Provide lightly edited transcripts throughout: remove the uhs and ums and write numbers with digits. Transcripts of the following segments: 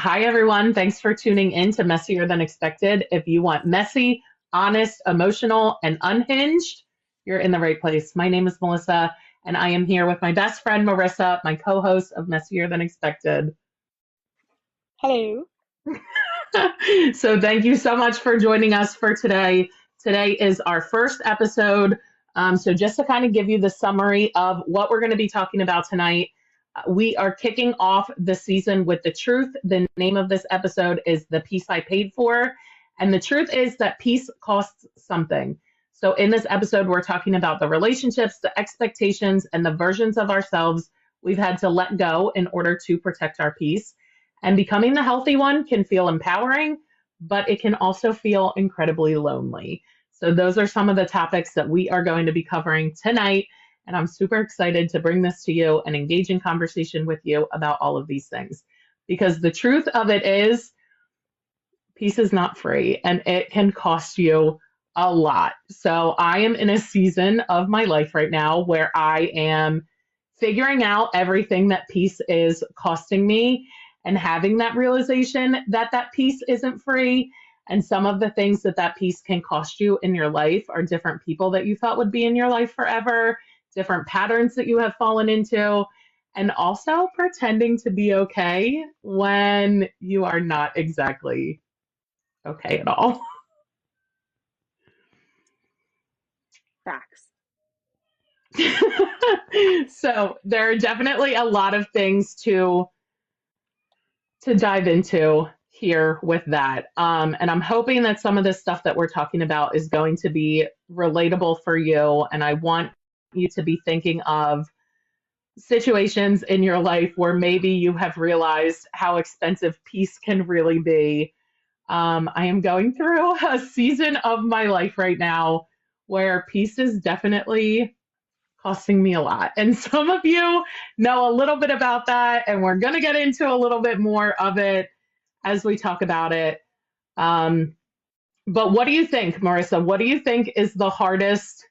Hi, everyone. Thanks for tuning in to Messier Than Expected. If you want messy, honest, emotional, and unhinged, you're in the right place. My name is Melissa, and I am here with my best friend, Marissa, my co host of Messier Than Expected. Hello. So, thank you so much for joining us for today. Today is our first episode. So, just to kind of give you the summary of what we're going to be talking about tonight, we are kicking off the season with the truth. The name of this episode is The Peace I Paid For. And the truth is that peace costs something. So, in this episode, we're talking about the relationships, the expectations, and the versions of ourselves we've had to let go in order to protect our peace. And becoming the healthy one can feel empowering, but it can also feel incredibly lonely. So, those are some of the topics that we are going to be covering tonight. And I'm super excited to bring this to you and engage in conversation with you about all of these things. Because the truth of it is, peace is not free and it can cost you a lot. So, I am in a season of my life right now where I am figuring out everything that peace is costing me and having that realization that that peace isn't free. And some of the things that that peace can cost you in your life are different people that you thought would be in your life forever, different patterns that you have fallen into, and also pretending to be okay when you are not exactly okay at all. Facts. So there are definitely a lot of things to dive into here with that. And I'm hoping that some of this stuff that we're talking about is going to be relatable for you. And I want you to be thinking of situations in your life where maybe you have realized how expensive peace can really be. I am going through a season of my life right now where peace is definitely costing me a lot. And some of you know a little bit about that, and we're going to get into a little bit more of it as we talk about it. Um, but what do you think, Marissa? What do you think is the hardest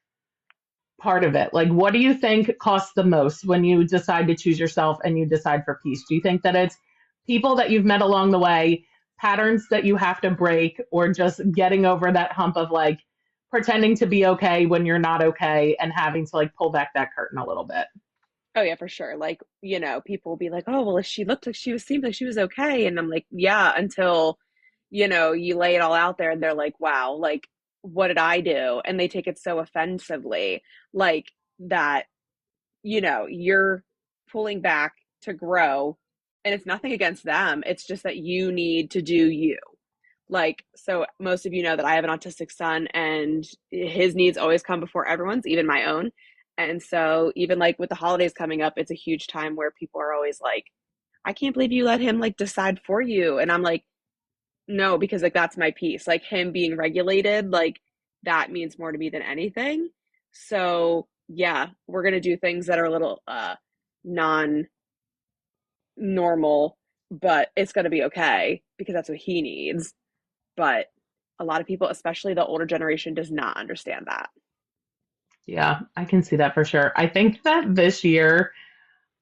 part of it? Like, what do you think costs the most when you decide to choose yourself and you decide for peace? Do you think that it's people that you've met along the way, patterns that you have to break, or just getting over that hump of like pretending to be okay when you're not okay and having to like pull back that curtain a little bit? Oh yeah, for sure. Like, people will be like, "Oh, well, she looked like she was seemed like she was okay." And I'm like, "Yeah," until, you lay it all out there and they're like, "Wow, like what did I do?" And they take it so offensively, like that, you're pulling back to grow and it's nothing against them. It's just that you need to do you. Like, so most of you know that I have an autistic son and his needs always come before everyone's, even my own. And so, even like with the holidays coming up, it's a huge time where people are always like, I can't believe you let him like decide for you. And I'm like, no, because like that's my piece. Like, him being regulated, like that means more to me than anything. So, yeah, we're going to do things that are a little non normal, but it's going to be okay because that's what he needs. But a lot of people, especially the older generation, does not understand that. Yeah, I can see that for sure. I think that this year,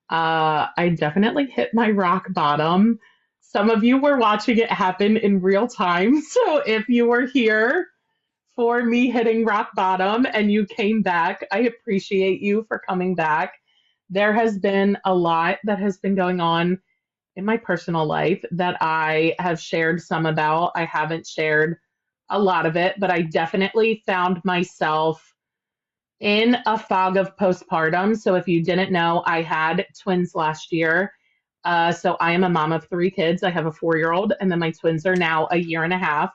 I definitely hit my rock bottom. Some of you were watching it happen in real time. So if you were here for me hitting rock bottom and you came back, I appreciate you for coming back. There has been a lot that has been going on in my personal life that I have shared some about. I haven't shared a lot of it, but I definitely found myself in a fog of postpartum. So, if you didn't know, I had twins last year. So, I am a mom of three kids. I have a 4-year old, and then my twins are now a year and a half.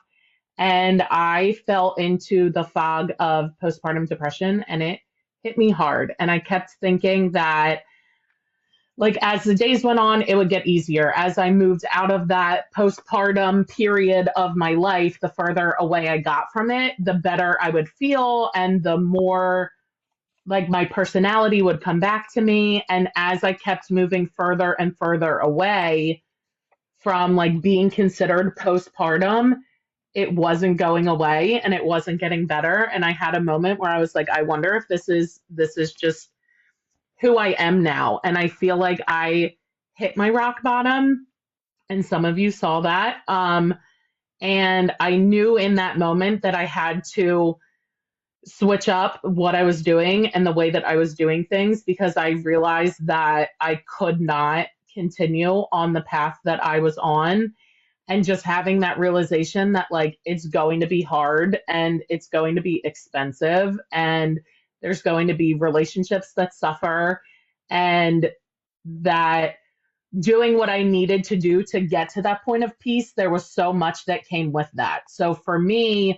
And I fell into the fog of postpartum depression, and it hit me hard. And I kept thinking that like as the days went on, it would get easier. As I moved out of that postpartum period of my life, the further away I got from it, the better I would feel and the more like my personality would come back to me. And as I kept moving further and further away from like being considered postpartum, it wasn't going away and it wasn't getting better. And I had a moment where I was like, I wonder if this is just who I am now. And I feel like I hit my rock bottom And some of you saw that. And I knew in that moment that I had to switch up what I was doing and the way that I was doing things because I realized that I could not continue on the path that I was on. And just having that realization that, like, it's going to be hard and it's going to be expensive and there's going to be relationships that suffer, and that doing what I needed to do to get to that point of peace, there was so much that came with that. So for me,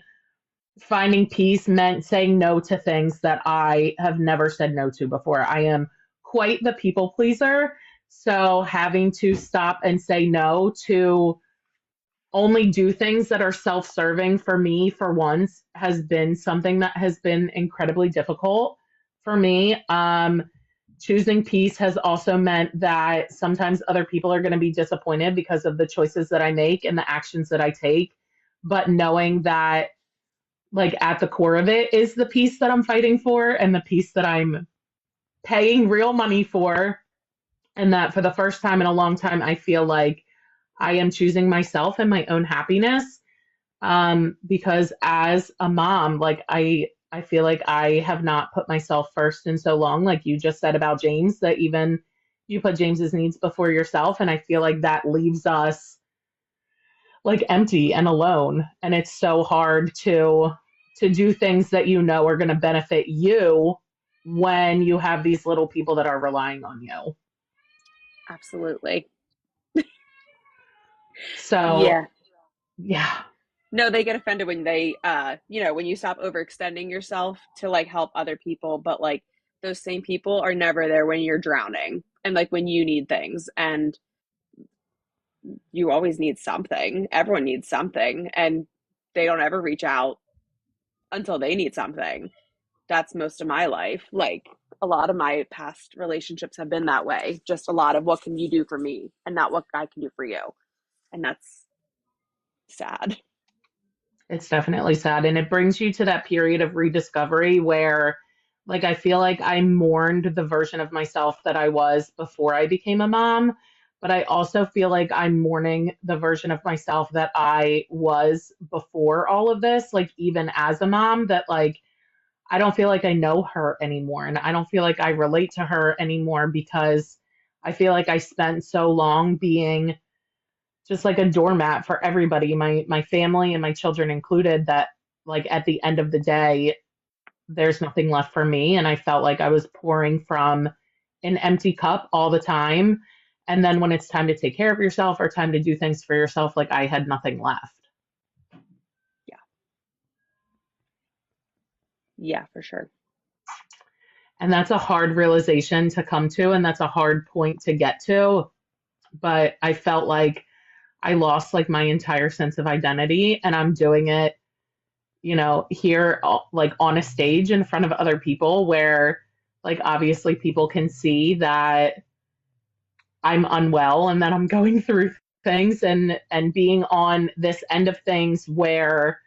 finding peace meant saying no to things that I have never said no to before. I am quite the people pleaser. So having to stop and say no to only do things that are self serving for me for once has been something that has been incredibly difficult for me. Choosing peace has also meant that sometimes other people are going to be disappointed because of the choices that I make and the actions that I take. But knowing that, like, at the core of it is the peace that I'm fighting for and the peace that I'm paying real money for. And that for the first time in a long time, I feel like I am choosing myself and my own happiness. Because as a mom, like, I feel like I have not put myself first in so long, like you just said about James, that even you put James's needs before yourself. And I feel like that leaves us like empty and alone. And it's so hard to do things that you know are going to benefit you when you have these little people that are relying on you. Absolutely. So, Yeah. yeah, No, they get offended when they, when you stop overextending yourself to like help other people, but like those same people are never there when you're drowning and like when you need things. And you always need something. Everyone needs something, and they don't ever reach out until they need something. That's most of my life. Like a lot of my past relationships have been that way. Just a lot of what can you do for me and not what I can do for you. And that's sad. it's definitely sad. And it brings you to that period of rediscovery where, like, I feel like I mourned the version of myself that I was before I became a mom. But I also feel like I'm mourning the version of myself that I was before all of this, like, even as a mom, that, like, I don't feel like I know her anymore. And I don't feel like I relate to her anymore because I feel like I spent so long being just like a doormat for everybody, my family and my children included, that, like, at the end of the day, there's nothing left for me. And I felt like I was pouring from an empty cup all the time. And then when it's time to take care of yourself or time to do things for yourself, like, I had nothing left. Yeah. Yeah, for sure. And that's a hard realization to come to. And that's a hard point to get to. But I felt like I lost like my entire sense of identity, and I'm doing it, here, like, on a stage in front of other people where, like, obviously people can see that I'm unwell and that I'm going through things, and being on this end of things where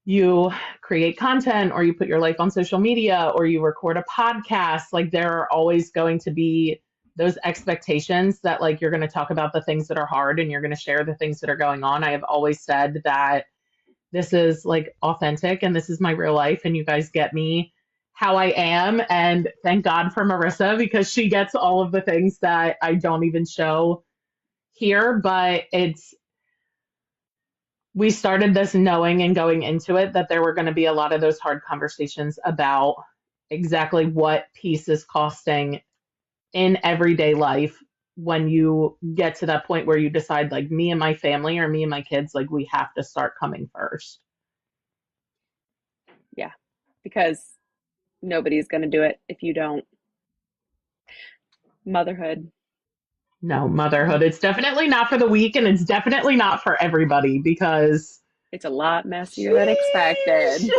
you create content or you put your life on social media or you record a podcast, like, there are always going to be those expectations that, like, you're going to talk about the things that are hard and you're going to share the things that are going on. I have always said that this is, like, authentic and this is my real life, and you guys get me how I am. And thank God for Marissa, because she gets all of the things that I don't even show here. But we started this knowing and going into it that there were going to be a lot of those hard conversations about exactly what peace is costing in everyday life when you get to that point where you decide, like, me and my family or me and my kids, like, we have to start coming first. Yeah. Because nobody's going to do it if you don't. Motherhood. No, motherhood, it's definitely not for the weak, and it's definitely not for everybody, because It's a lot messier than expected.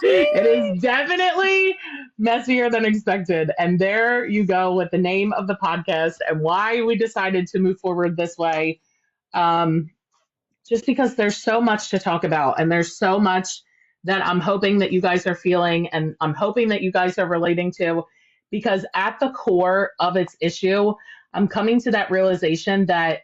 it is definitely messier than expected. And there you go with the name of the podcast and why we decided to move forward this way. Just because there's so much to talk about, and there's so much that I'm hoping that you guys are feeling, and I'm hoping that you guys are relating to, because at the core of its issue, I'm coming to that realization that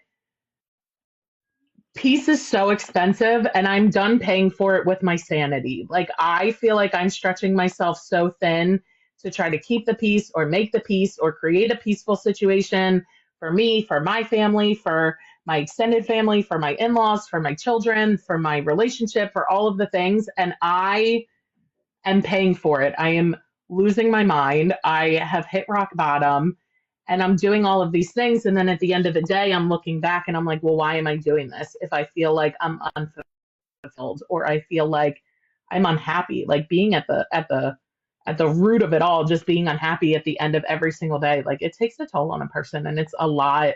peace is so expensive and I'm done paying for it with my sanity. Like I feel like I'm stretching myself so thin to try to keep the peace or make the peace or create a peaceful situation for me, for my family, for my extended family, for my in-laws, for my children, for my relationship, for all of the things, and I am paying for it. I am losing my mind. I have hit rock bottom and I'm doing all of these things. And then at the end of the day, I'm looking back and I'm like, well, why am I doing this? If I feel like I'm unfulfilled or I feel like I'm unhappy, like being at the root of it all, just being unhappy at the end of every single day, like it takes a toll on a person and it's a lot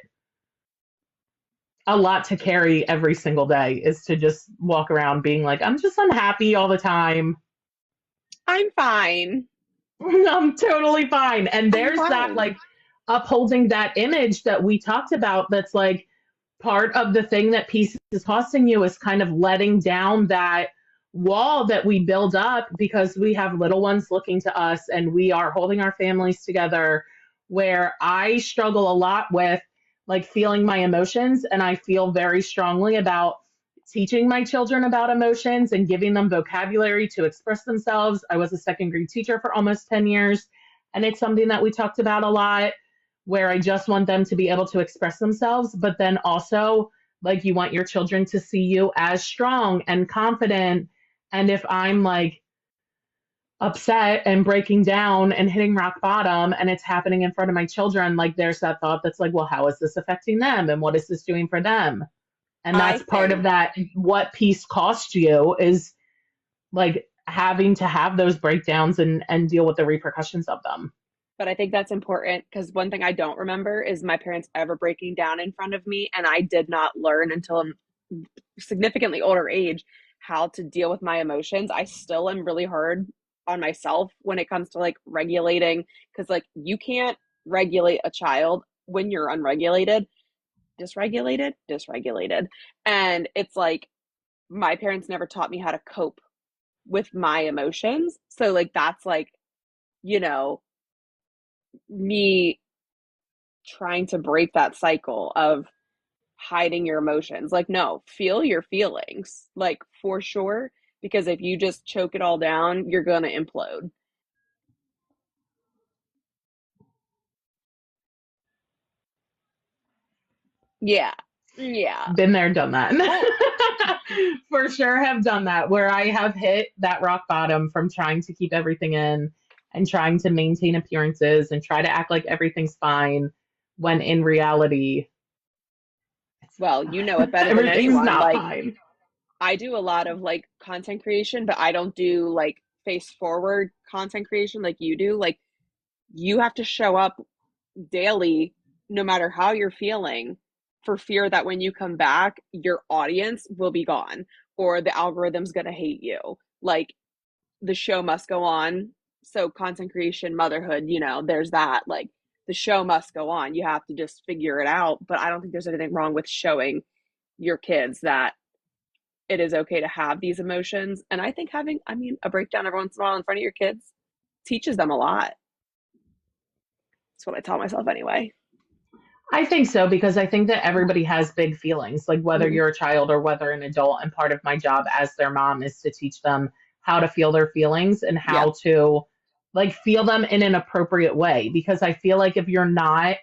to carry every single day is to just walk around being like, I'm just unhappy all the time. I'm fine. I'm totally fine. And I'm there's that fine. like upholding that image that we talked about that's like part of the thing that peace is costing you is kind of letting down that wall that we build up because we have little ones looking to us and we are holding our families together where I struggle a lot with like feeling my emotions and I feel very strongly about teaching my children about emotions and giving them vocabulary to express themselves. I was a second grade teacher for almost 10 years and it's something that we talked about a lot where I just want them to be able to express themselves, but then also like you want your children to see you as strong and confident. And if I'm like upset and breaking down and hitting rock bottom and it's happening in front of my children, like there's that thought that's like, well, how is this affecting them? And what is this doing for them? And I that's part of think, that. What peace costs you is like having to have those breakdowns and deal with the repercussions of them. but I think that's important because one thing I don't remember is my parents ever breaking down in front of me. And I did not learn until a significantly older age how to deal with my emotions. I still am really hard on myself when it comes to like regulating because like you can't regulate a child when you're unregulated, dysregulated. And it's like my parents never taught me how to cope with my emotions. So like that's like, you know, me trying to break that cycle of hiding your emotions. Like, no, feel your feelings, like for sure. Because if you just choke it all down, you're gonna implode. Yeah. Yeah. Been there, done that. Well, For sure have done that where I have hit that rock bottom from trying to keep everything in and trying to maintain appearances and try to act like everything's fine when in reality it's well, you know it not. better than Everything's anyone. not Like, fine. I do a lot of like content creation, but I don't do like face forward content creation like you do. Like, you have to show up daily, no matter how you're feeling, for fear that when you come back, your audience will be gone or the algorithm's going to hate you. Like, the show must go on. So, content creation, motherhood, there's that. Like, the show must go on. You have to just figure it out. But I don't think there's anything wrong with showing your kids that it is okay to have these emotions. And I think having, a breakdown every once in a while in front of your kids teaches them a lot. That's what I tell myself anyway. I think so because I think that everybody has big feelings, like whether Mm-hmm. you're a child or whether an adult. And part of my job as their mom is to teach them how to feel their feelings and Yep. how to like feel them in an appropriate way. Because I feel like if you're not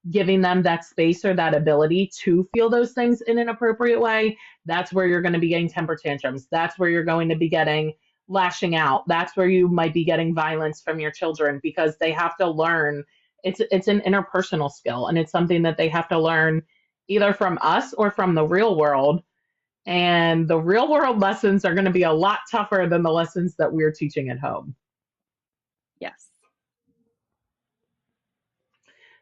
giving them that space or that ability to feel those things in an appropriate way, that's where you're going to be getting temper tantrums. That's where you're going to be getting lashing out. That's where you might be getting violence from your children because they have to learn it's an interpersonal skill and it's something that they have to learn either from us or from the real world. And the real world lessons are going to be a lot tougher than the lessons that we're teaching at home. Yes.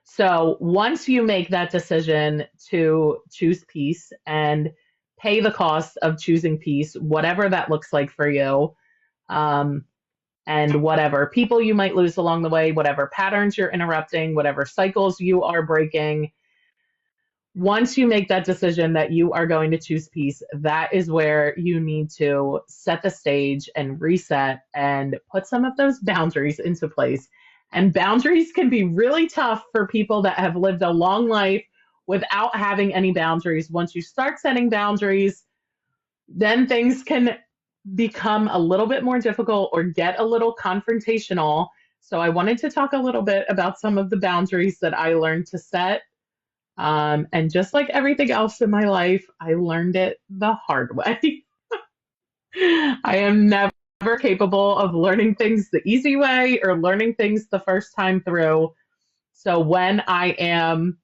So once you make that decision to choose peace and pay the cost of choosing peace, whatever that looks like for you, um, and whatever people you might lose along the way, whatever patterns you're interrupting, whatever cycles you are breaking, once you make that decision that you are going to choose peace, that is where you need to set the stage and reset and put some of those boundaries into place. And boundaries can be really tough for people that have lived a long life without having any boundaries. Once you start setting boundaries, then things can become a little bit more difficult or get a little confrontational. So I wanted to talk a little bit about some of the boundaries that I learned to set. And just like everything else in my life, I learned it the hard way. I am never capable of learning things the easy way or learning things the first time through. So when I am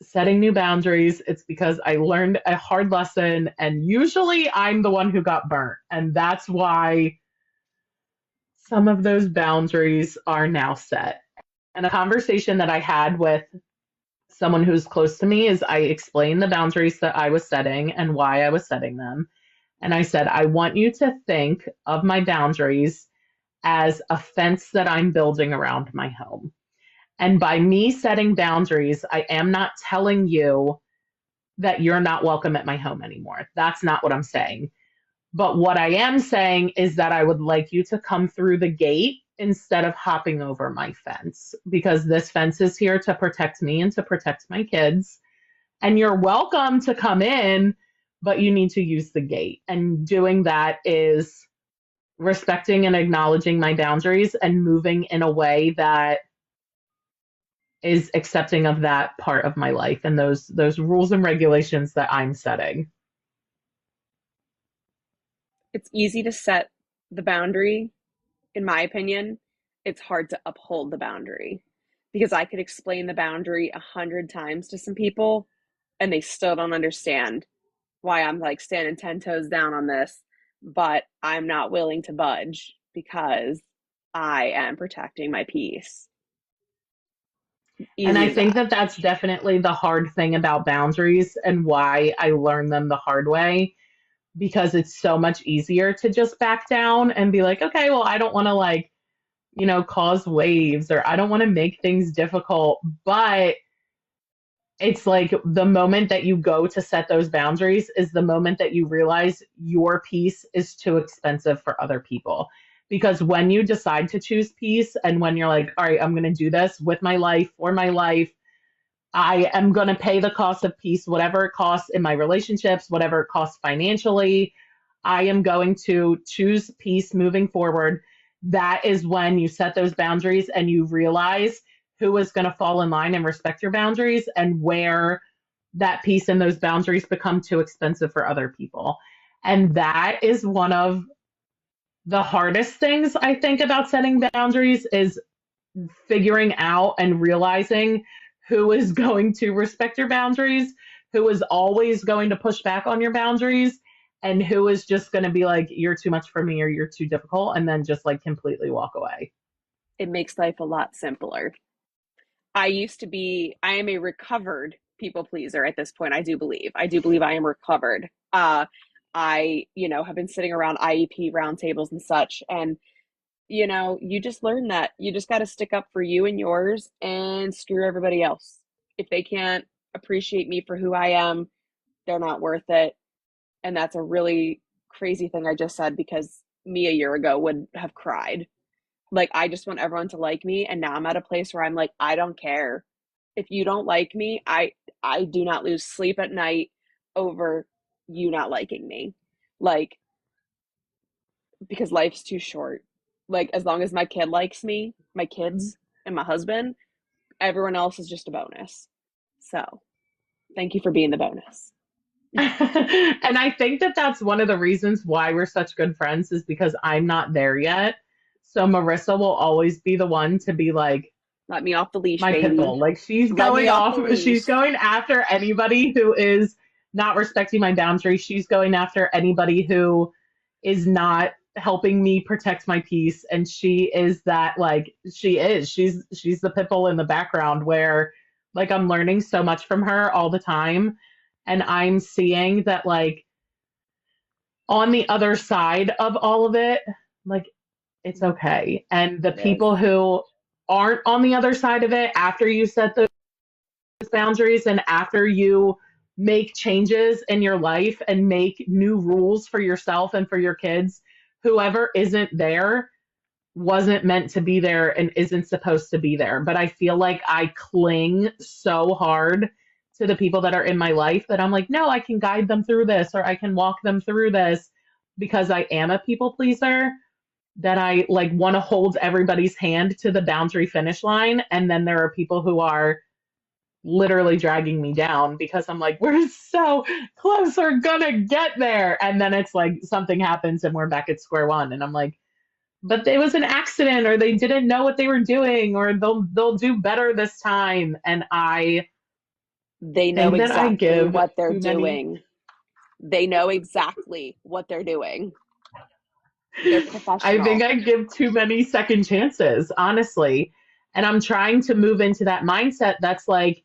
setting new boundaries, it's because I learned a hard lesson, and usually I'm the one who got burnt. And that's why some of those boundaries are now set. And a conversation that I had with someone who's close to me is I explained the boundaries that I was setting and why I was setting them. And I said, I want you to think of my boundaries as a fence that I'm building around my home. And by me setting boundaries, I am not telling you that you're not welcome at my home anymore. That's not what I'm saying. But what I am saying is that I would like you to come through the gate instead of hopping over my fence, because this fence is here to protect me and to protect my kids. And you're welcome to come in, but you need to use the gate. And doing that is respecting and acknowledging my boundaries and moving in a way that is accepting of that part of my life and those rules and regulations that I'm setting. It's easy to set the boundary, in my opinion. It's hard to uphold the boundary because I could explain the boundary 100 times to some people and they still don't understand why I'm like standing 10 toes down on this, but I'm not willing to budge because I am protecting my peace. And Easy I as think that. that that's definitely the hard thing about boundaries and why I learned them the hard way, because it's so much easier to just back down and be like, okay, well, I don't want to like, cause waves, or I don't want to make things difficult. But it's like the moment that you go to set those boundaries is the moment that you realize your peace is too expensive for other people. Because when you decide to choose peace and when you're like, all right, I'm going to do this with my life, for my life, I am going to pay the cost of peace, whatever it costs in my relationships, whatever it costs financially. I am going to choose peace moving forward. That is when you set those boundaries and you realize who is going to fall in line and respect your boundaries and where that peace and those boundaries become too expensive for other people. And that is one of the hardest things I think about setting boundaries is figuring out and realizing who is going to respect your boundaries, who is always going to push back on your boundaries, and who is just going to be like, you're too much for me or you're too difficult, and then just like completely walk away. It makes life a lot simpler. I am a recovered people pleaser at this point. I do believe. I do believe I am recovered. I have been sitting around IEP roundtables and such, and you just learn that you just got to stick up for you and yours and screw everybody else. If they can't appreciate me for who I am, they're not worth it. And that's a really crazy thing I just said because me a year ago would have cried. Like, I just want everyone to like me. And now I'm at a place where I'm like, I don't care. If you don't like me, I do not lose sleep at night over you not liking me. Like, because life's too short. Like, as long as my kid likes me, my kids and my husband, everyone else is just a bonus. So, thank you for being the bonus. And I think that that's one of the reasons why we're such good friends is because I'm not there yet. So Marissa will always be the one to be like Let me off the leash, my pit baby. bull. Like Let me off the she's leash. going after anybody who is not respecting my boundaries. She's going after anybody who is not helping me protect my peace. And she is that like she's the pit bull in the background where like I'm learning so much from her all the time. And I'm seeing that like on the other side of all of it, like it's okay. And the It is. people who aren't on the other side of it after you set those boundaries and after you make changes in your life and make new rules for yourself and for your kids, whoever isn't there wasn't meant to be there and isn't supposed to be there. But I feel like I cling so hard to the people that are in my life that I'm like, no, I can guide them through this or I can walk them through this because I am a people pleaser, that I like want to hold everybody's hand to the boundary finish line. And then there are people who are literally dragging me down because I'm like, we're so close, we're gonna get there. And then it's like something happens and we're back at square one. And I'm like, but it was an accident or they didn't know what they were doing or they'll do better this time. And I They know think that I exactly give what they're too many. doing. They know exactly what they're doing. They're I think professional. I give too many second chances, honestly. And I'm trying to move into that mindset that's like,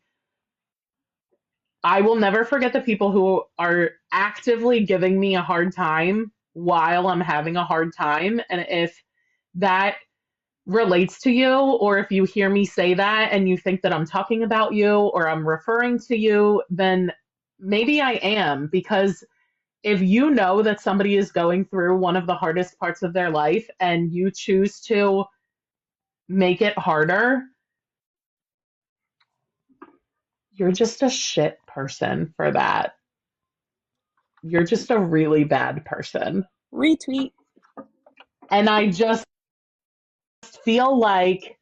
I will never forget the people who are actively giving me a hard time while I'm having a hard time. And if that relates to you, or if you hear me say that and you think that I'm talking about you or I'm referring to you, then maybe I am. Because if you know that somebody is going through one of the hardest parts of their life and you choose to make it harder, you're just a shit person for that. You're just a really bad person. Retweet. And I just feel like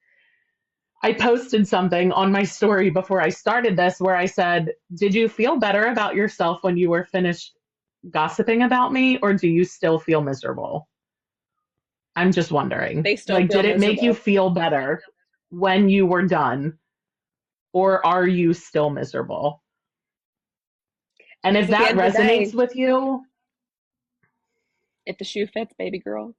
I posted something on my story before I started this where I said, did you feel better about yourself when you were finished gossiping about me, or do you still feel miserable? I'm just wondering. They still Like, feel did it make you miserable. feel better when you were done, or are you still miserable? And Because if at the that end of the resonates day, with you, if the shoe fits, baby girl.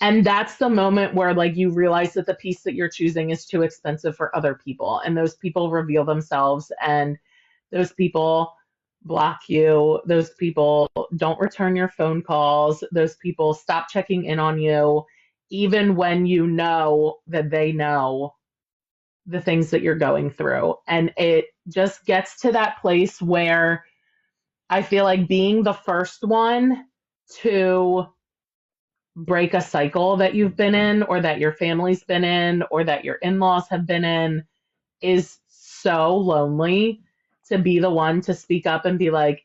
and that's the moment where like you realize that the piece that you're choosing is too expensive for other people, and those people reveal themselves, and those people block you, those people don't return your phone calls, those people stop checking in on you, even when you know that they know the things that you're going through. And it just gets to that place where I feel like being the first one to break a cycle that you've been in, or that your family's been in, or that your in laws have been in, is so lonely, to be the one to speak up and be like,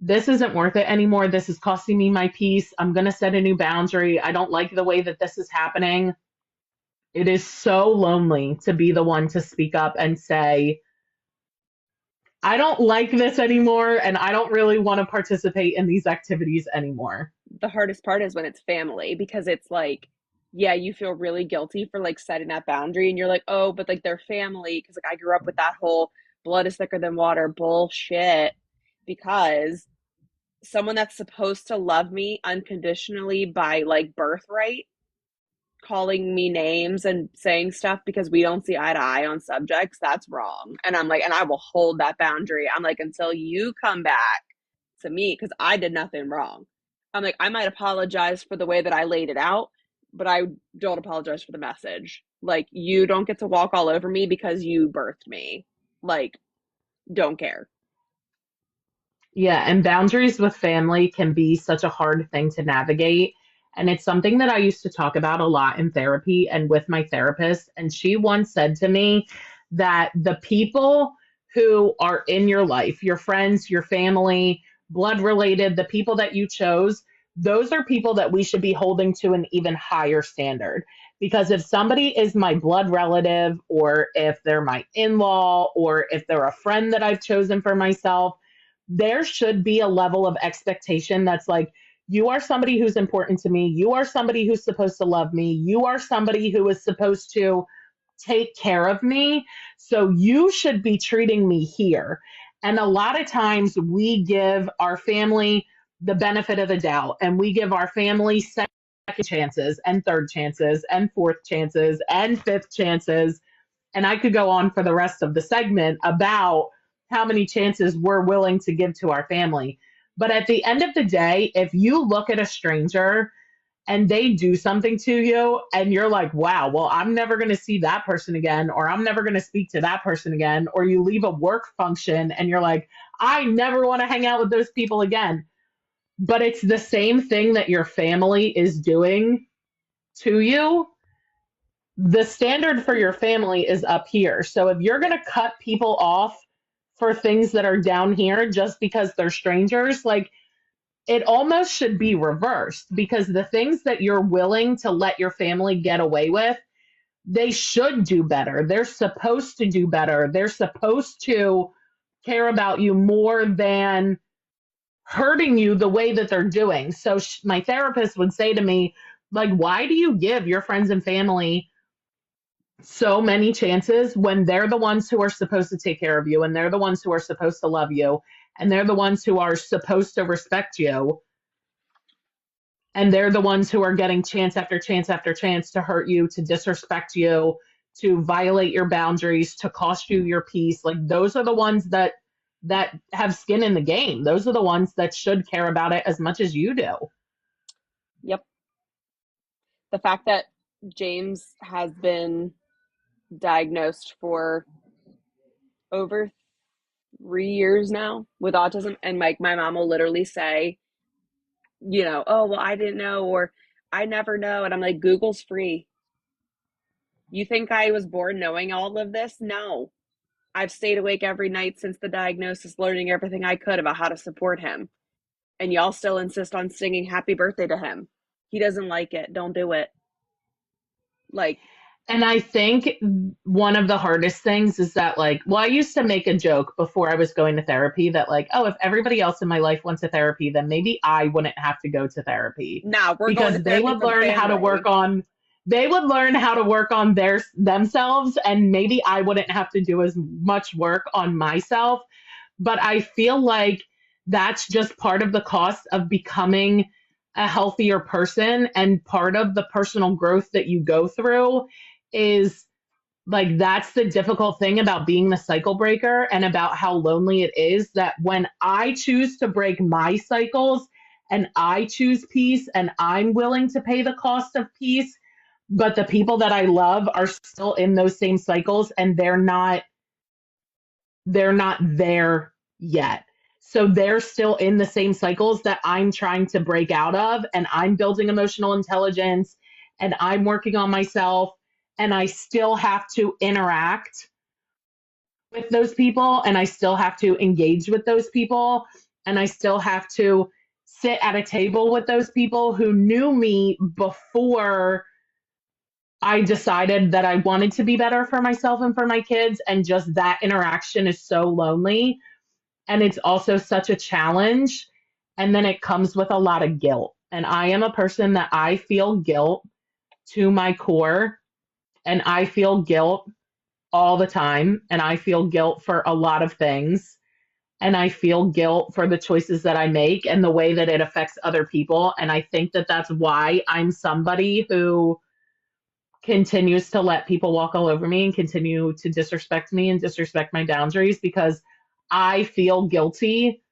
this isn't worth it anymore. This is costing me my peace. I'm going to set a new boundary. I don't like the way that this is happening. It is so lonely to be the one to speak up and say, I don't like this anymore and I don't really want to participate in these activities anymore. The hardest part is when it's family because it's like, yeah, you feel really guilty for like setting that boundary and you're like, oh, but like they're family. Because like I grew up with that whole blood is thicker than water bullshit because someone that's supposed to love me unconditionally by like birthright calling me names and saying stuff because we don't see eye to eye on subjects, that's wrong. And I'm like, and I will hold that boundary. I'm like, until you come back to me, because I did nothing wrong. I'm like, I might apologize for the way that I laid it out, but I don't apologize for the message. Like, you don't get to walk all over me because you birthed me. Like, don't care. Yeah, and boundaries with family can be such a hard thing to navigate. And it's something that I used to talk about a lot in therapy and with my therapist. And she once said to me that the people who are in your life, your friends, your family, blood related, the people that you chose, those are people that we should be holding to an even higher standard. Because if somebody is my blood relative, or if they're my in law, or if they're a friend that I've chosen for myself, there should be a level of expectation that's like, you are somebody who's important to me. You are somebody who's supposed to love me. You are somebody who is supposed to take care of me. So you should be treating me here. And a lot of times we give our family the benefit of the doubt, and we give our family second chances and third chances and fourth chances and fifth chances. And I could go on for the rest of the segment about how many chances we're willing to give to our family. But at the end of the day, if you look at a stranger and they do something to you and you're like, wow, well, I'm never going to see that person again, or I'm never going to speak to that person again, or you leave a work function and you're like, I never want to hang out with those people again. But it's the same thing that your family is doing to you. the standard for your family is up here. So if you're going to cut people off for things that are down here just because they're strangers, like it almost should be reversed because the things that you're willing to let your family get away with, they should do better. They're supposed to do better. They're supposed to care about you more than hurting you the way that they're doing. So my therapist would say to me, like, why do you give your friends and family so many chances when they're the ones who are supposed to take care of you and they're the ones who are supposed to love you and they're the ones who are supposed to respect you and they're the ones who are getting chance after chance after chance to hurt you, to disrespect you, to violate your boundaries, to cost you your peace. Like those are the ones that have skin in the game. Those are the ones that should care about it as much as you do. Yep. The fact that James has been diagnosed for over 3 years now with autism, and like my mom will literally say, oh well, I didn't know, or I never know, and I'm like, Google's free. You think I was born knowing all of this? No. I've stayed awake every night since the diagnosis, learning everything I could about how to support him. And y'all still insist on singing happy birthday to him. He doesn't like it. Don't do it. Like, And I think one of the hardest things is that, like, well, I used to make a joke before I was going to therapy that, like, oh, if everybody else in my life went to therapy, then maybe I wouldn't have to go to therapy now we're going to because therapy for the family. they would learn how to work on themselves, and maybe I wouldn't have to do as much work on myself. But I feel like that's just part of the cost of becoming a healthier person, and part of the personal growth that you go through is like that's the difficult thing about being the cycle breaker and about how lonely it is, that when I choose to break my cycles and I choose peace and I'm willing to pay the cost of peace, but the people that I love are still in those same cycles and they're not there yet. So they're still in the same cycles that I'm trying to break out of, and I'm building emotional intelligence and I'm working on myself, and I still have to interact with those people and I still have to engage with those people and I still have to sit at a table with those people who knew me before I decided that I wanted to be better for myself and for my kids. And just that interaction is so lonely. And it's also such a challenge. And then it comes with a lot of guilt. And I am a person that I feel guilt to my core. And I feel guilt all the time. And I feel guilt for a lot of things. And I feel guilt for the choices that I make and the way that it affects other people. And I think that that's why I'm somebody who continues to let people walk all over me and continue to disrespect me and disrespect my boundaries because I feel guilty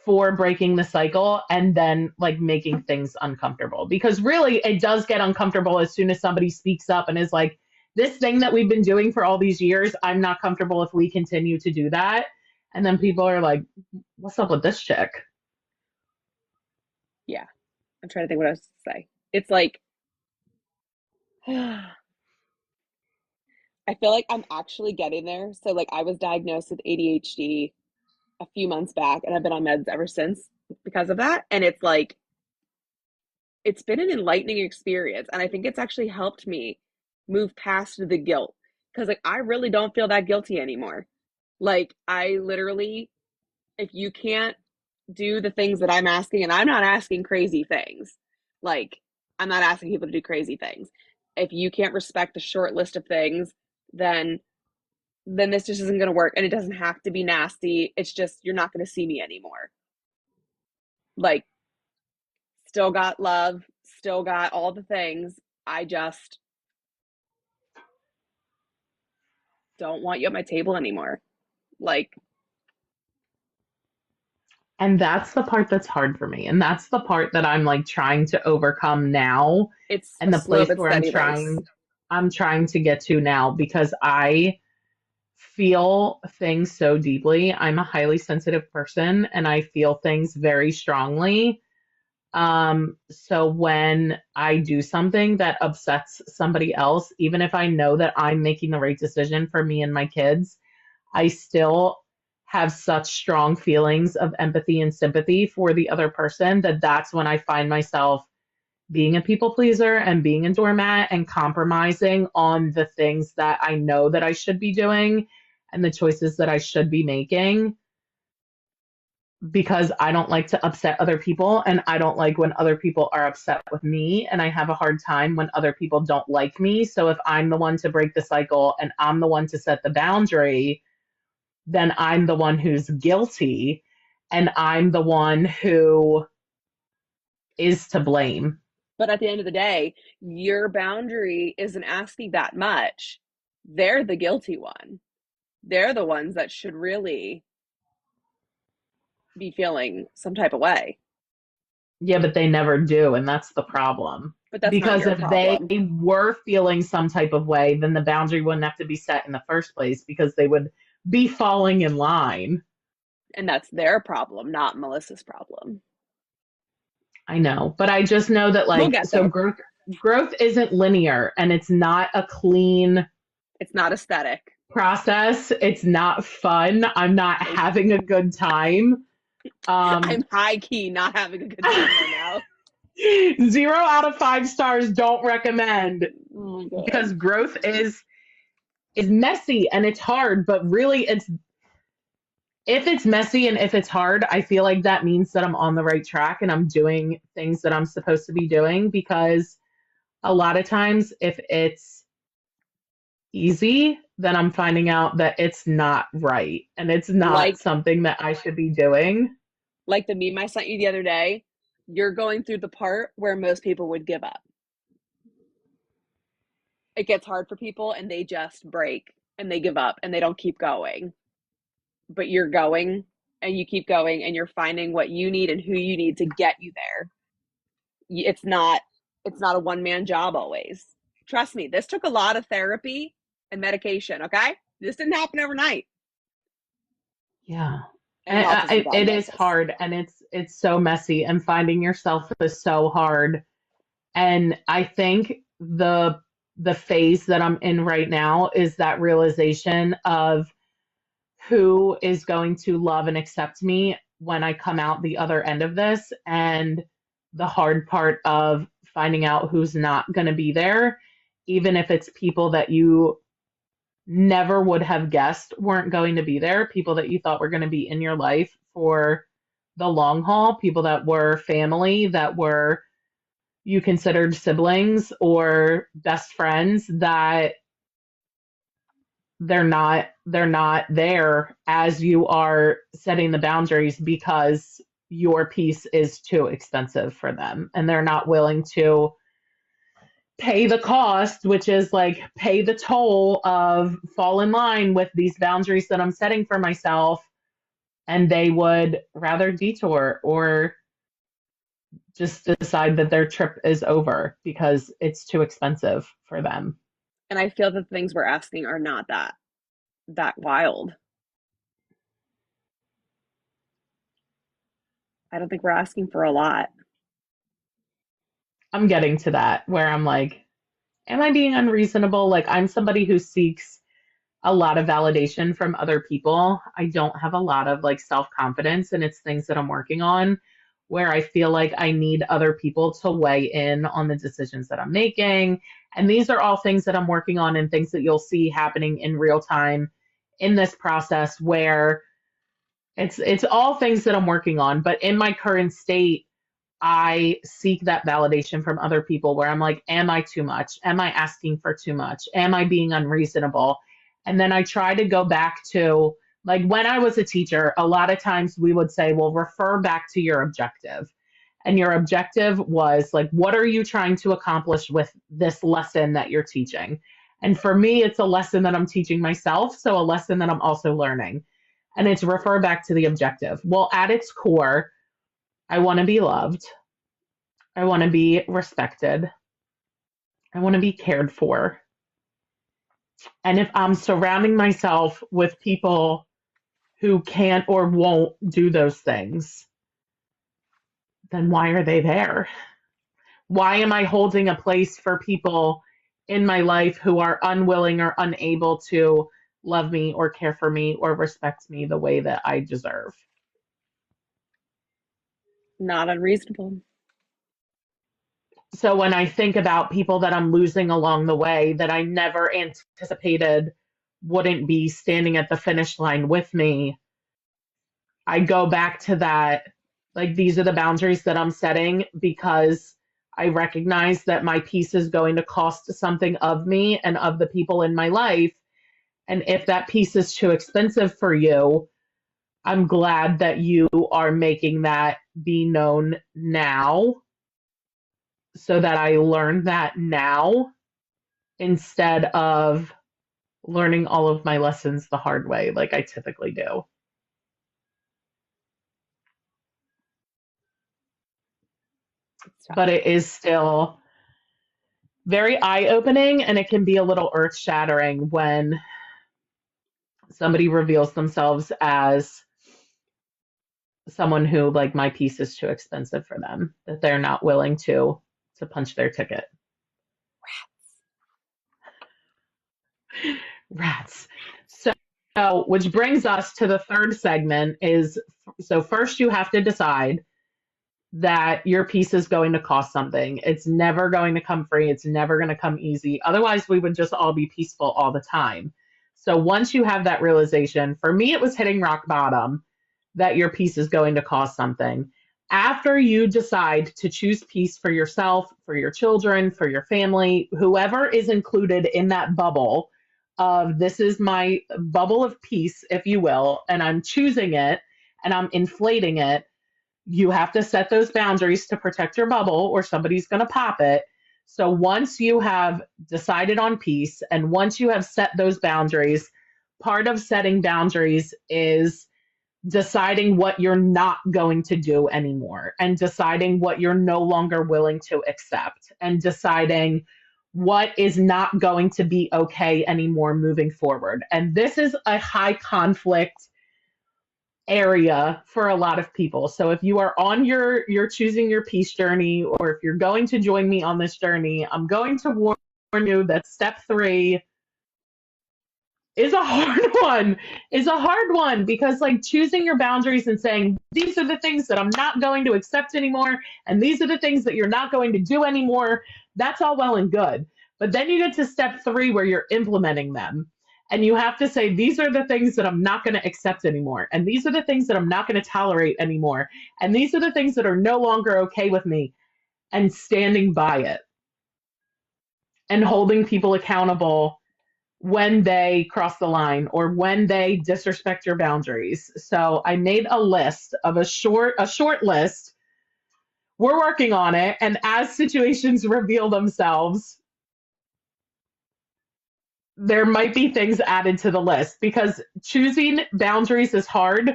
for breaking the cycle and then like making things uncomfortable. Because really, it does get uncomfortable as soon as somebody speaks up and is like, this thing that we've been doing for all these years, I'm not comfortable if we continue to do that. And then people are like, what's up with this chick? Yeah. I'm trying to think what else to say. It's like, I feel like I'm actually getting there. So, like, I was diagnosed with ADHD a few months back, and I've been on meds ever since because of that. And it's like, it's been an enlightening experience. And I think it's actually helped me move past the guilt because, like, I really don't feel that guilty anymore. Like, I literally, if you can't do the things that I'm asking, and I'm not asking crazy things, like, I'm not asking people to do crazy things. If you can't respect a short list of things, then this just isn't going to work. And it doesn't have to be nasty. It's just, you're not going to see me anymore. Like, still got love, still got all the things. I just don't want you at my table anymore. Like, And that's the part that's hard for me. And that's the part that I'm like trying to overcome now. it's And a the slow place but where steady race. I'm trying to get to now because I feel things so deeply. I'm a highly sensitive person and I feel things very strongly. So when I do something that upsets somebody else, even if I know that I'm making the right decision for me and my kids, I still have such strong feelings of empathy and sympathy for the other person that that's when I find myself being a people pleaser and being a doormat and compromising on the things that I know that I should be doing and the choices that I should be making because I don't like to upset other people and I don't like when other people are upset with me and I have a hard time when other people don't like me. So if I'm the one to break the cycle and I'm the one to set the boundary, then I'm the one who's guilty and I'm the one who is to blame. But at the end of the day, your boundary isn't asking that much. They're the guilty one. They're the ones that should really be feeling some type of way. Yeah, but they never do, and that's the problem. But that's not Because your if they problem. were feeling some type of way, then the boundary wouldn't have to be set in the first place because they would be falling in line. And that's their problem, not Melissa's problem. I know, but I just know that We'll like get so there. growth isn't linear and it's not a clean It's not aesthetic. process. It's not fun. I'm not Nope. having a good time. I'm high key not having a good time right now. 0 out of 5 stars, don't recommend Oh my God. because growth is messy and it's hard, but really it's if it's messy and if it's hard, I feel like that means that I'm on the right track and I'm doing things that I'm supposed to be doing because a lot of times if it's easy, then I'm finding out that it's not right and it's not Like something that I should be doing. like the meme I sent you the other day, you're going through the part where most people would give up. It gets hard for people and they just break and they give up and they don't keep going. But you're going and you keep going and you're finding what you need and who you need to get you there. It's not a one man job always. Trust me, this took a lot of therapy and medication, okay? This didn't happen overnight. Yeah. And lots of It is diagnosis. hard and it's so messy and finding yourself is so hard. And I think the phase that I'm in right now is that realization of who is going to love and accept me when I come out the other end of this and the hard part of finding out who's not going to be there even if it's people that you never would have guessed weren't going to be there, people that you thought were going to be in your life for the long haul, people that were family, that were you considered siblings or best friends that they're not there as you are setting the boundaries because your piece is too expensive for them and they're not willing to pay the cost, which is like pay the toll of fall in line with these boundaries that I'm setting for myself. And they would rather detour or just decide that their trip is over because it's too expensive for them. And I feel that the things we're asking are not that wild. I don't think we're asking for a lot. I'm getting to that where I'm like, am I being unreasonable? Like, I'm somebody who seeks a lot of validation from other people. I don't have a lot of like self confidence, and it's things that I'm working on where I feel like I need other people to weigh in on the decisions that I'm making. And these are all things that I'm working on and things that you'll see happening in real time in this process where it's all things that I'm working on, but in my current state I seek that validation from other people where I'm like, am I too much? Am I asking for too much? Am I being unreasonable? And then I try to go back to like when I was a teacher, a lot of times we would say, well, refer back to your objective. And your objective was like, what are you trying to accomplish with this lesson that you're teaching? And for me, it's a lesson that I'm teaching myself. So a lesson that I'm also learning. And it's refer back to the objective. Well, at its core, I want to be loved. I want to be respected. I want to be cared for. And if I'm surrounding myself with people who can't or won't do those things, then why are they there? Why am I holding a place for people in my life who are unwilling or unable to love me or care for me or respect me the way that I deserve? Not unreasonable. So when I think about people that I'm losing along the way that I never anticipated wouldn't be standing at the finish line with me, I go back to that. Like, these are the boundaries that I'm setting because I recognize that my peace is going to cost something of me and of the people in my life. And if that piece is too expensive for you, I'm glad that you are making that be known now so that I learn that now instead of learning all of my lessons the hard way like I typically do. But it is still very eye opening and it can be a little earth shattering when somebody reveals themselves as someone who, like, my piece is too expensive for them, that they're not willing to punch their ticket. Rats. So, which brings us to the third segment is, so first you have to decide that your piece is going to cost something. It's never going to come free. It's never going to come easy. Otherwise, we would just all be peaceful all the time. So once you have that realization, for me, it was hitting rock bottom that your piece is going to cost something. After you decide to choose peace for yourself, for your children, for your family, whoever is included in that bubble of this is my bubble of peace, if you will, and I'm choosing it and I'm inflating it, you have to set those boundaries to protect your bubble or somebody's going to pop it. So once you have decided on peace and once you have set those boundaries, part of setting boundaries is deciding what you're not going to do anymore and deciding what you're no longer willing to accept and deciding what is not going to be okay anymore moving forward. And this is a high conflict area for a lot of people. So if you are on your choosing your peace journey, or if you're going to join me on this journey, I'm going to warn you that step 3 is a hard one. Is a hard one because, like, choosing your boundaries and saying these are the things that I'm not going to accept anymore and these are the things that you're not going to do anymore, that's all well and good. But then you get to step 3 where you're implementing them. And you have to say, these are the things that I'm not going to accept anymore. And these are the things that I'm not going to tolerate anymore. And these are the things that are no longer okay with me. And standing by it. And holding people accountable when they cross the line or when they disrespect your boundaries. So I made a list of a short list. We're working on it. And as situations reveal themselves, there might be things added to the list because choosing boundaries is hard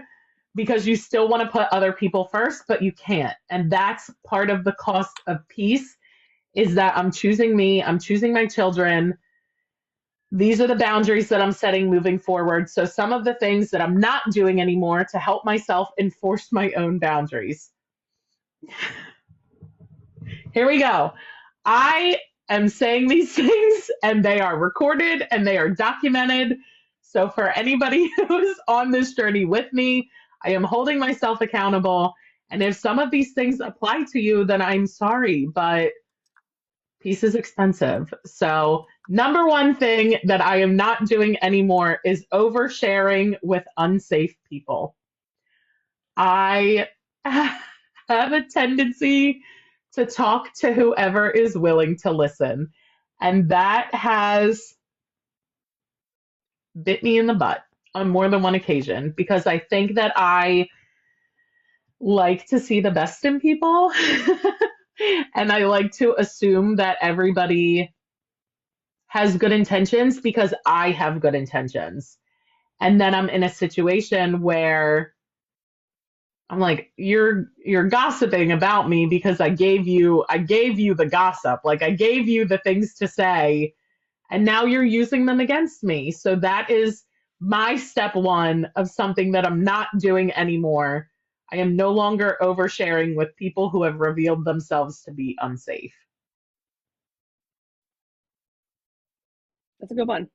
because you still want to put other people first, but you can't. And that's part of the cost of peace is that I'm choosing me, I'm choosing my children. These are the boundaries that I'm setting moving forward. So some of the things that I'm not doing anymore to help myself enforce my own boundaries. Here we go. I am saying these things and they are recorded and they are documented. So for anybody who's on this journey with me, I am holding myself accountable. And if some of these things apply to you, then I'm sorry, but peace is expensive. So number one thing that I am not doing anymore is oversharing with unsafe people. I have a tendency to talk to whoever is willing to listen. And that has bit me in the butt on more than one occasion because I think that I like to see the best in people. And I like to assume that everybody has good intentions because I have good intentions. And then I'm in a situation where I'm like, you're gossiping about me because I gave you the gossip. Like, I gave you the things to say and now you're using them against me. So that is my step 1 of something that I'm not doing anymore. I am no longer oversharing with people who have revealed themselves to be unsafe. That's a good one.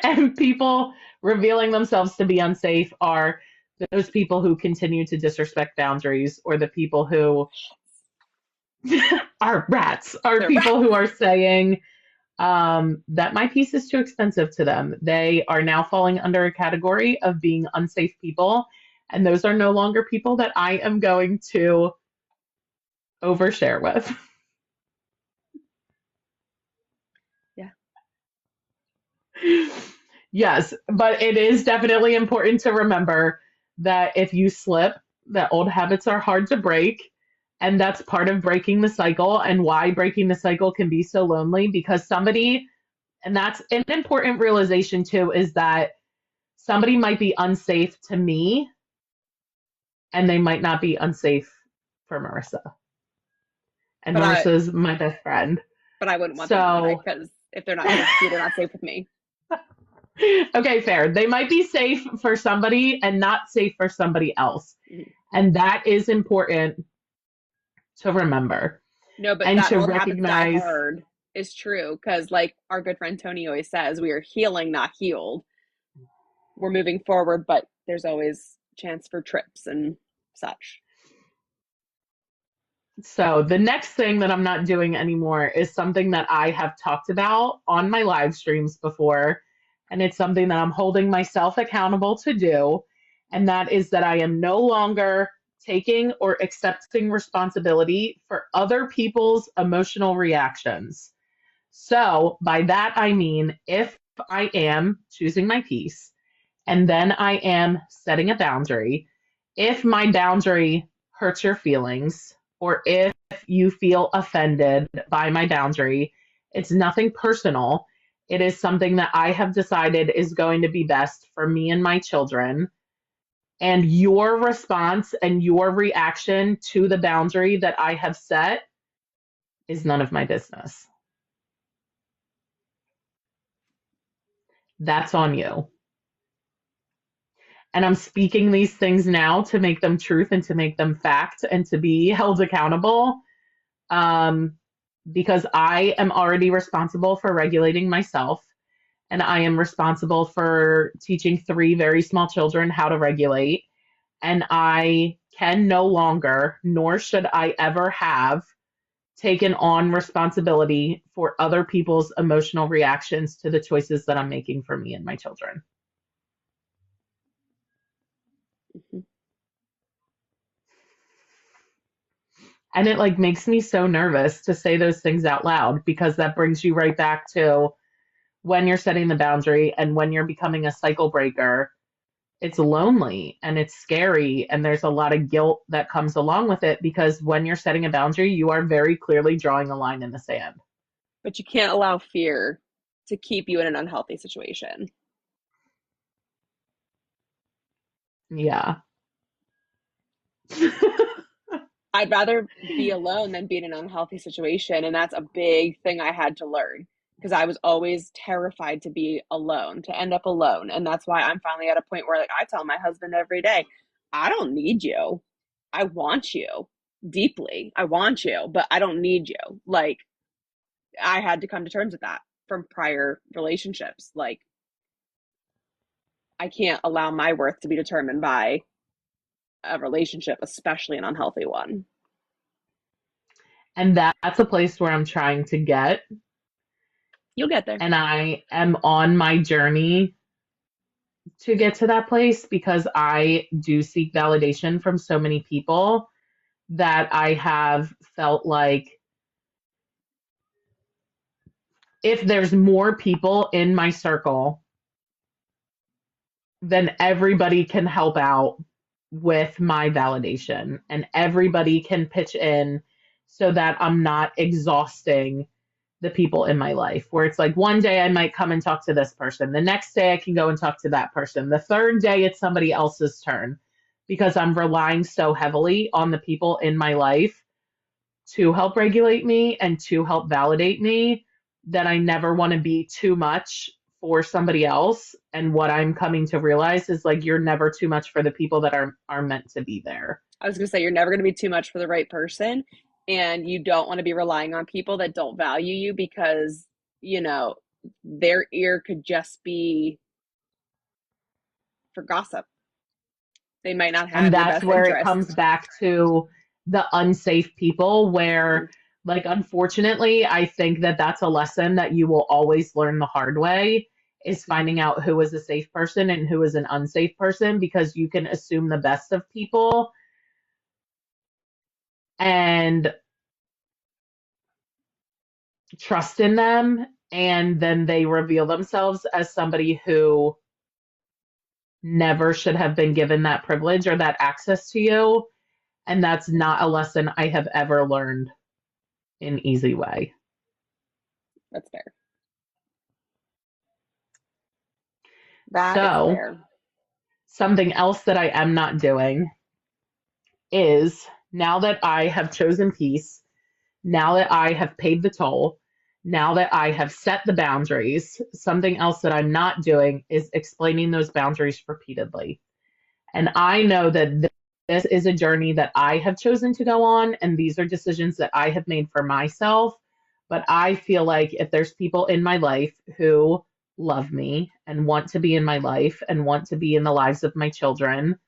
And people revealing themselves to be unsafe are those people who continue to disrespect boundaries, or the people who are rats, are They're people who rats. are saying that my piece is too expensive to them. They are now falling under a category of being unsafe people. And those are no longer people that I am going to overshare with. Yeah. Yes, but it is definitely important to remember that if you slip, that old habits are hard to break. And that's part of breaking the cycle, and why breaking the cycle can be so lonely, because somebody, and that's an important realization too, is that somebody might be unsafe to me and they might not be unsafe for Marissa. And But I Marissa's my best friend. but I wouldn't want them in my life So, because if they're not safe with you, they're not safe with me. okay, fair. They might be safe for somebody and not safe for somebody else. Mhm. And that is important to remember No, but and that to old habits die recognize. hard is true because, like our good friend Tony always says, we are healing, not healed. We're moving forward, but there's always chance for trips and such. So, the next thing that I'm not doing anymore is something that I have talked about on my live streams before. And it's something that I'm holding myself accountable to do. And that is that I am no longer taking or accepting responsibility for other people's emotional reactions. So, by that, I mean if I am choosing my peace and then I am setting a boundary, if my boundary hurts your feelings, or if you feel offended by my boundary, it's nothing personal. It is something that I have decided is going to be best for me and my children. And your response and your reaction to the boundary that I have set is none of my business. That's on you. And I'm speaking these things now to make them truth and to make them fact and to be held accountable, um, because I am already responsible for regulating myself, and I am responsible for teaching three very small children how to regulate. And I can no longer, nor should I ever have, taken on responsibility for other people's emotional reactions to the choices that I'm making for me and my children. Mhm. And it like makes me so nervous to say those things out loud, because that brings you right back to when you're setting the boundary and when you're becoming a cycle breaker. It's lonely and it's scary, and there's a lot of guilt that comes along with it, because when you're setting a boundary, you are very clearly drawing a line in the sand. But you can't allow fear to keep you in an unhealthy situation. Yeah. I'd rather be alone than be in an unhealthy situation. And that's a big thing I had to learn because I was always terrified to be alone, to end up alone. And that's why I'm finally at a point where, like, I tell my husband every day, I don't need you. I want you deeply. I want you, but I don't need you. Like, I had to come to terms with that from prior relationships. Like, I can't allow my worth to be determined by a relationship, especially an unhealthy one. And that's a place where I'm trying to get. You'll get there. And I am on my journey to get to that place, because I do seek validation from so many people that I have felt like if there's more people in my circle, then everybody can help out with my validation and everybody can pitch in, so that I'm not exhausting the people in my life. Where it's like one day I might come and talk to this person, the next day I can go and talk to that person, the third day it's somebody else's turn, because I'm relying so heavily on the people in my life to help regulate me and to help validate me, that I never want to be too much for somebody else. And what I'm coming to realize is like you're never too much for the people that are meant to be there. I was gonna say you're never gonna be too much for the right person, and you don't want to be relying on people that don't value you because, you know, their ear could just be for gossip. They might not And have your that's best where it comes interest. back to the unsafe people, Mhm. where, like, unfortunately, I think that that's a lesson that you will always learn the hard way is finding out who is a safe person and who is an unsafe person because you can assume the best of people and trust in them. And then they reveal themselves as somebody who never should have been given that privilege or that access to you. And that's not a lesson I have ever learned in Easy Way. That's fair. That is So, fair. something else that I am not doing is now that I have chosen peace, now that I have paid the toll, now that I have set the boundaries, something else that I'm not doing is explaining those boundaries repeatedly. And I know that this is a journey that I have chosen to go on, and these are decisions that I have made for myself. But I feel like if there's people in my life who love me and want to be in my life and want to be in the lives of my children,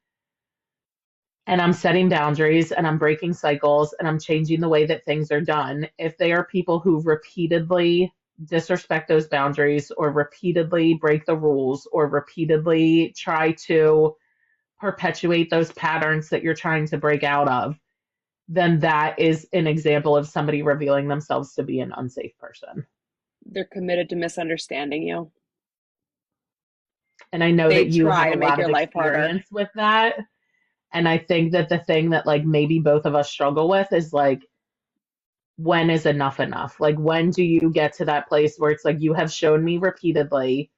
and I'm setting boundaries and I'm breaking cycles and I'm changing the way that things are done, if they are people who repeatedly disrespect those boundaries or repeatedly break the rules or repeatedly try to perpetuate those patterns that you're trying to break out of, then that is an example of somebody revealing themselves to be an unsafe person. They're committed to misunderstanding you. And I know They that you try have a to make lot your of life harder. experience with that. And I think that the thing that like maybe both of us struggle with is like, when is enough enough? Like, when do you get to that place where it's like, you have shown me repeatedly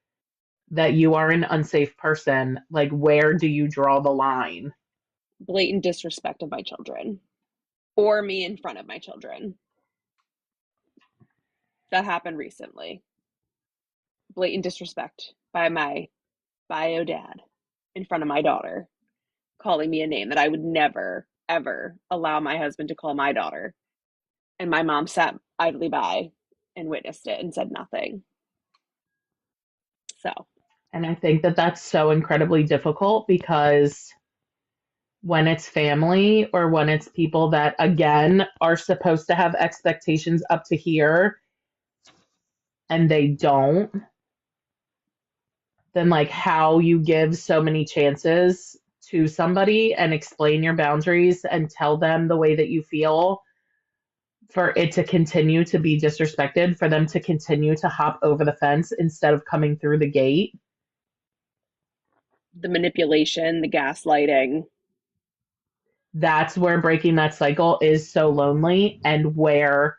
that you are an unsafe person? Like, where do you draw the line? Blatant disrespect of my children or me in front of my children. That happened recently. Blatant disrespect by my bio dad in front of my daughter, calling me a name that I would never, ever allow my husband to call my daughter. And my mom sat idly by and witnessed it and said nothing. So, And I think that that's so incredibly difficult because when it's family or when it's people that, again, are supposed to have expectations up to here and they don't, then like how you give so many chances to somebody and explain your boundaries and tell them the way that you feel for it to continue to be disrespected, for them to continue to hop over the fence instead of coming through the gate. the manipulation, the gaslighting, That's where breaking that cycle is so lonely and where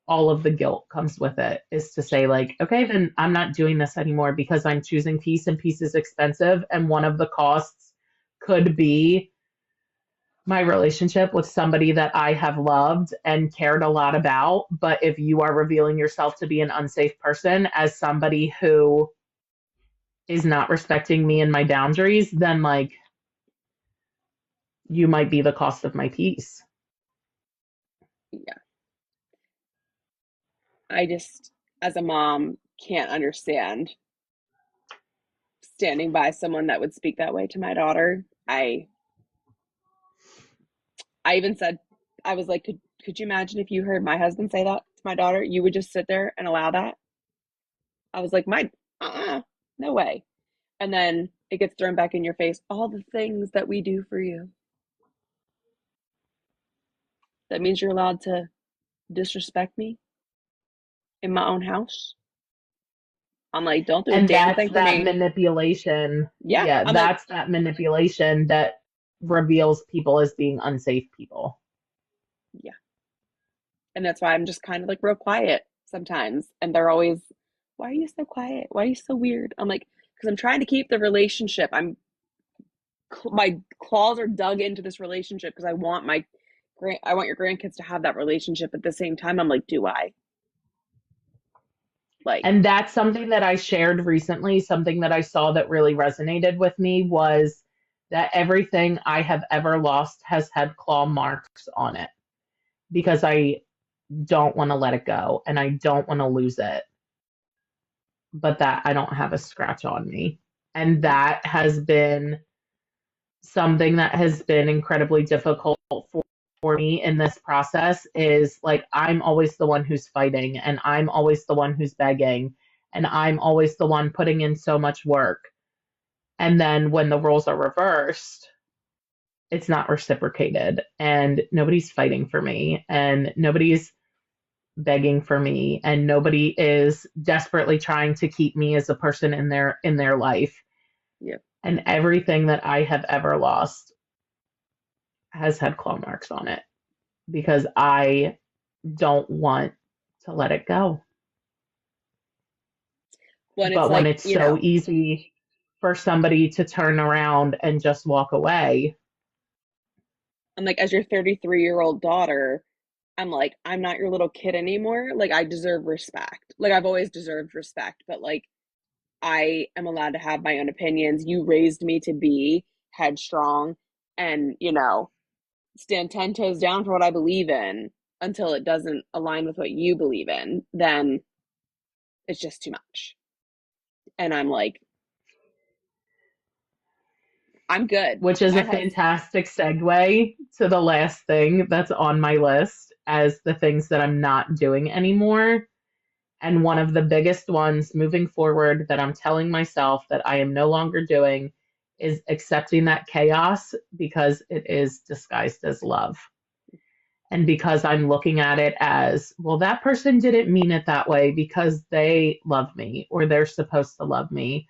all of the guilt comes with it is to say like, okay, then I'm not doing this anymore because I'm choosing peace and peace is expensive. And one of the costs could be my relationship with somebody that I have loved and cared a lot about. But if you are revealing yourself to be an unsafe person as somebody who is not respecting me and my boundaries, then like you might be the cost of my peace. yeah. I just, as a mom, can't understand standing by someone that would speak that way to my daughter. I even said, I was like, could you imagine if you heard my husband say that to my daughter? You would just sit there and allow that? I was like, no way. And then it gets thrown back in your face. All the things that we do for you. That means you're allowed to disrespect me in my own house. I'm like, don't do a And damn that's thing for that me. manipulation. Yeah. Yeah, I'm like, that's that manipulation that reveals people as being unsafe people. yeah. And that's why I'm just kind of like real quiet sometimes. And they're always, why are you so quiet? Why are you so weird? I'm like, because I'm trying to keep the relationship. My claws are dug into this relationship because I want your grandkids to have that relationship. At the same time, I'm like, do I? Like, And that's something that I shared recently, something that I saw that really resonated with me was that everything I have ever lost has had claw marks on it because I don't want to let it go and I don't want to lose it, but that I don't have a scratch on me. And that has been something that has been incredibly difficult for me in this process is like I'm always the one who's fighting and I'm always the one who's begging and I'm always the one putting in so much work. And then when the roles are reversed, it's not reciprocated and nobody's fighting for me and nobody's begging for me and nobody is desperately trying to keep me as a person in their life. yeah. And everything that I have ever lost has had claw marks on it because I don't want to let it go. When it's But when like, it's so easy for somebody to turn around and just walk away, I'm like, as your 33-year-old daughter, I'm like, I'm not your little kid anymore. Like, I deserve respect. Like, I've always deserved respect, but like, I am allowed to have my own opinions. You raised me to be headstrong and, stand 10 toes down for what I believe in until it doesn't align with what you believe in, then it's just too much. And I'm like, I'm good. which is My a husband, fantastic segue to the last thing that's on my list as the things that I'm not doing anymore. And one of the biggest ones moving forward that I'm telling myself that I am no longer doing is accepting that chaos because it is disguised as love. And because I'm looking at it as, well, that person didn't mean it that way because they love me or they're supposed to love me,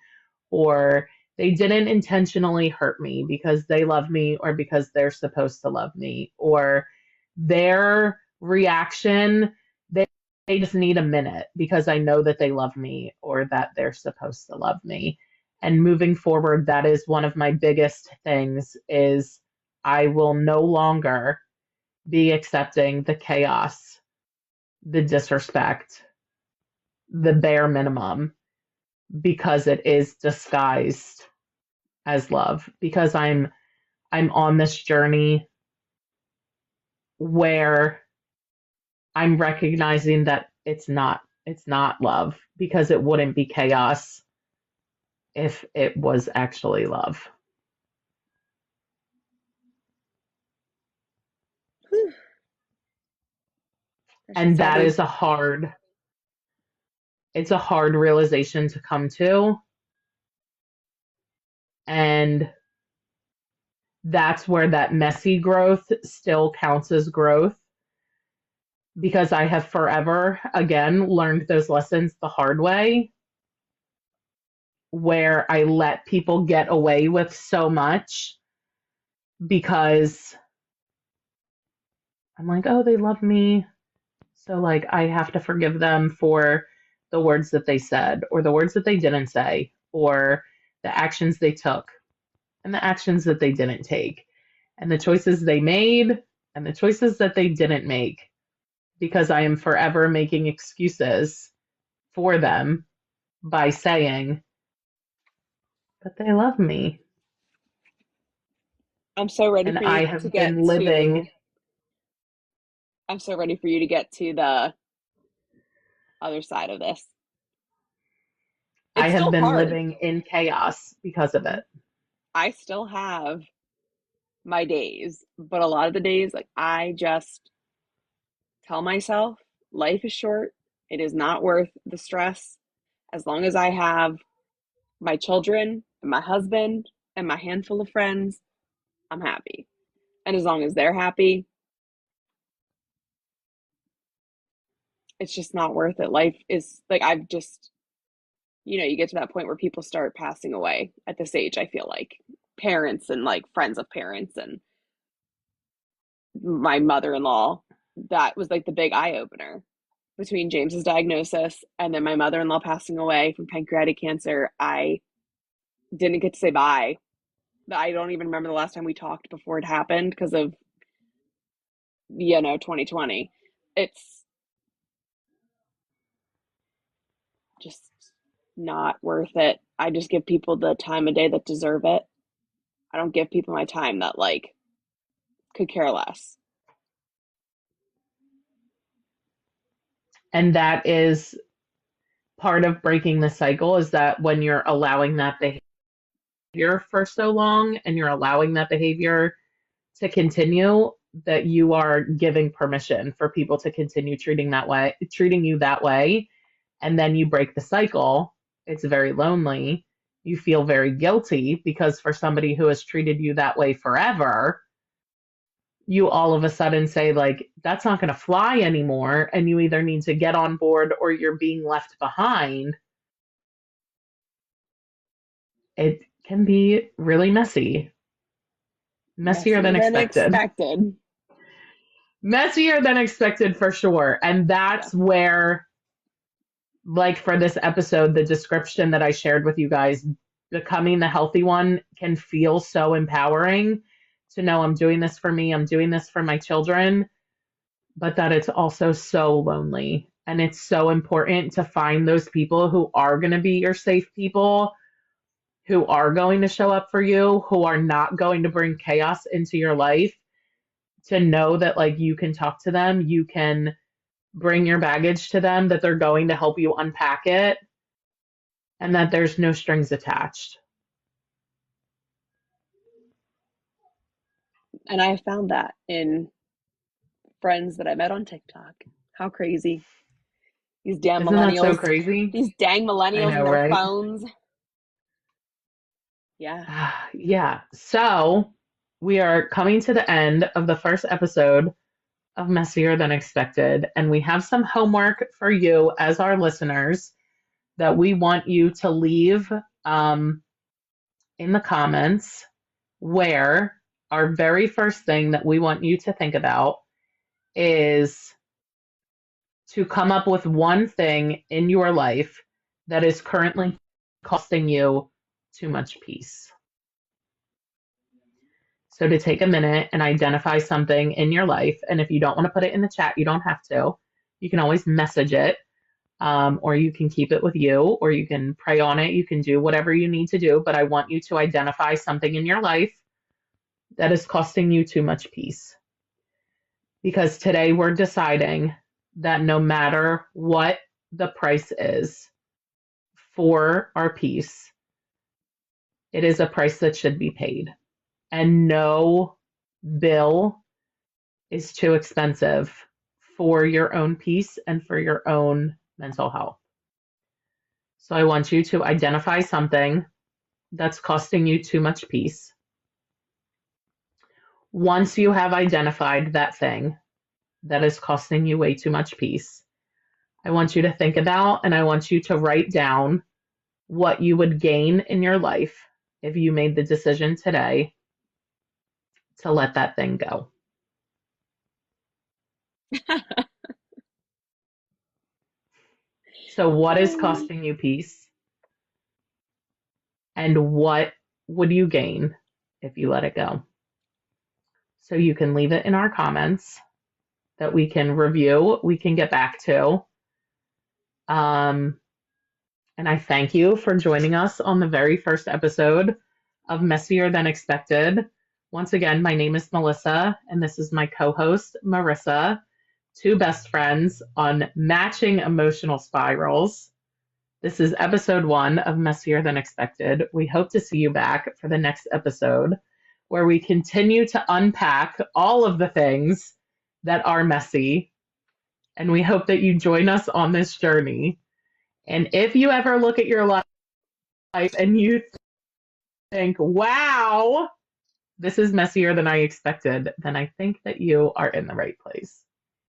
or they didn't intentionally hurt me because they love me or because they're supposed to love me, or their reaction, they, they just need a minute because I know that they love me or that they're supposed to love me. And moving forward, that is one of my biggest things is I will no longer be accepting the chaos, the disrespect, the bare minimum because it is disguised as love because I'm on this journey where I'm recognizing that it's not love because it wouldn't be chaos if it was actually love. whew, that's And just that heavy. is it's a hard realization to come to, and that's where that messy growth still counts as growth because I have forever again learned those lessons the hard way where I let people get away with so much because I'm like, oh, they love me. So, like, I have to forgive them for the words that they said, or the words that they didn't say, or the actions they took, and the actions that they didn't take, and the choices they made, and the choices that they didn't make, because I am forever making excuses for them by saying, but they love me. I'm so ready And for I you to have get been to, living I'm so ready for you to get to the other side of this. I It's have still been hard. living in chaos because of it. I still have my days, but a lot of the days, like, I just tell myself life is short. It is not worth the stress. As long as I have my children and my husband and my handful of friends, I'm happy. And as long as they're happy, it's just not worth it. Life is like, I've just, you get to that point where people start passing away at this age, I feel like parents and like friends of parents and my mother-in-law. That was like the big eye opener between James's diagnosis and then my mother-in-law passing away from pancreatic cancer. I didn't get to say bye. I don't even remember the last time we talked before it happened because of 2020. It's just not worth it. I just give people the time of day that deserve it. I don't give people my time that like could care less. And that is part of breaking the cycle, is that when you're allowing that behavior for so long and you're allowing that behavior to continue, that you are giving permission for people to continue treating you that way. And then you break the cycle. It's very lonely. You feel very guilty because for somebody who has treated you that way forever, you all of a sudden say, like, that's not going to fly anymore. And you either need to get on board or you're being left behind. It can be really messy, messier than Messier than expected. expected. Messier than expected for sure. And Yeah. that's where, like for this episode, the description that I shared with you guys, becoming the healthy one can feel so empowering to know I'm doing this for me, I'm doing this for my children, but that it's also so lonely. And it's so important to find those people who are going to be your safe people, who are going to show up for you, who are not going to bring chaos into your life, to know that like you can talk to them, you can bring your baggage to them, that they're going to help you unpack it, and that there's no strings attached. And I found that in friends that I met on TikTok. How crazy. These damn Isn't that so millennials. crazy? These dang I millennials know, and their right? phones. Yeah. Yeah. So we are coming to the end of the first episode of Messier Than Expected, and we have some homework for you as our listeners that we want you to leave in the comments, where our very first thing that we want you to think about is to come up with one thing in your life that is currently costing you too much peace. So to take a minute and identify something in your life, and if you don't want to put it in the chat, you don't have to. You can always message it, or you can keep it with you, or you can pray on it. You can do whatever you need to do, but I want you to identify something in your life that is costing you too much peace. Because today we're deciding that no matter what the price is for our peace, it is a price that should be paid. And no bill is too expensive for your own peace and for your own mental health. So I want you to identify something that's costing you too much peace. Once you have identified that thing that is costing you way too much peace, I want you to think about and I want you to write down what you would gain in your life if you made the decision today to let that thing go. So, what is costing you peace? And what would you gain if you let it go? So, you can leave it in our comments that we can review, we can get back to. And I thank you for joining us on the very first episode of Messier Than Expected. Once again, my name is Melissa, and this is my co host, Marissa, two best friends on matching emotional spirals. This is episode 1 of Messier Than Expected. We hope to see you back for the next episode, where we continue to unpack all of the things that are messy. And we hope that you join us on this journey. And if you ever look at your life and you think, wow, this is messier than I expected, then I think that you are in the right place.